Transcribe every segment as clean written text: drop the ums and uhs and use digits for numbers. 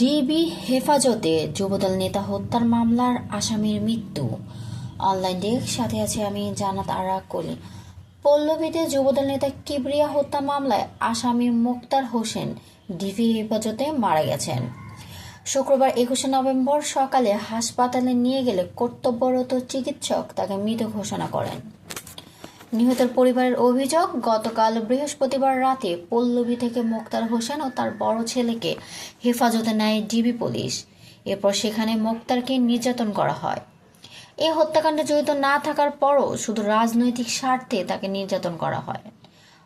DB হেফাজতে যুবদল নেতা হত্যার মামলার আসামির মৃত্যু। অনলাইন ডেস্ক, সাথে আছে আমি জান্নাত আরা কলি। পল্লবীতে যুবদল নেতা কিবরিয়া হত্যা মামলায় আসামি মোক্তার হোসেন ডিবি হেফাজতে মারা গেছেন। শুক্রবার 21 নভেম্বর সকালে হাসপাতালে নিয়ে গেলে কর্তব্যরত চিকিৎসক তাকে মৃত ঘোষণা করেন। নিহতের পরিবারের অভিযোগ, গতকাল বৃহস্পতিবার রাতে পল্লবী থেকে মোক্তার হোসেন ও তার বড় ছেলেকে হেফাজতে নেয় ডিবি পুলিশ। এরপর সেখানে মোক্তারকে নির্যাতন করা হয়। এই হত্যাকাণ্ডে জড়িত না থাকার পরও শুধু রাজনৈতিক স্বার্থে তাকে নির্যাতন করা হয়।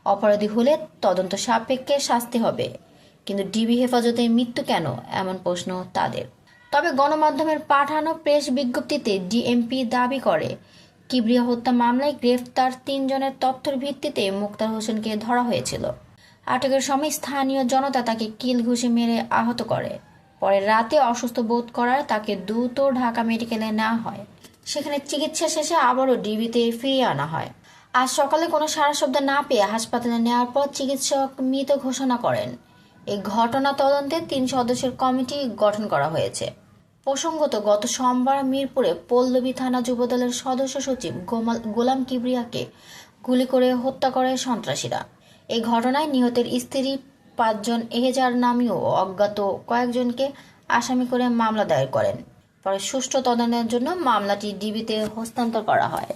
অপরাধী হলে তদন্ত সাপেক্ষে শাস্তি হবে, কিন্তু ডিবি হেফাজতে মৃত্যু কেন, এমন প্রশ্ন তাদের। তবে গণমাধ্যমের পাঠানো প্রেস বিজ্ঞপ্তিতে ডিএমপি দাবি করে, কিবরিয়া হত্যা মামলায় গ্রেফতার 3 জনের তথ্যের ভিত্তিতে মোক্তার হোসেনকে ধরা হয়েছিল। আটকের সময় স্থানীয় জনতা তাকে কিল ঘুষি মেরে আহত করে। পরে রাতে অসুস্থ বোধ করায় তাকে দ্রুত ঢাকা মেডিকেলে নেওয়া হয়। সেখানে চিকিৎসা শেষে আবারও ডিবিতে ফিরিয়ে আনা হয়। আজ সকালে কোনো সাড়া শব্দ না পেয়ে হাসপাতালে নেওয়ার পর চিকিৎসক মৃত ঘোষণা করেন। এই ঘটনা তদন্তে 3 সদস্যের কমিটি গঠন করা হয়েছে। প্রসঙ্গত, গত সোমবার মিরপুরে পল্লবী থানা যুবদলের সদস্য সচিব গোলাম কিবরিয়াকে গুলি করে হত্যা করে সন্ত্রাসীরা। এই ঘটনায় নিহতের স্ত্রী 5 জন এহেজার নামীয় অজ্ঞাত কয়েকজনকে আসামি করে মামলা দায়ের করেন। পরে সুষ্ঠু তদন্তের জন্য মামলাটি ডিবিতে হস্তান্তর করা হয়।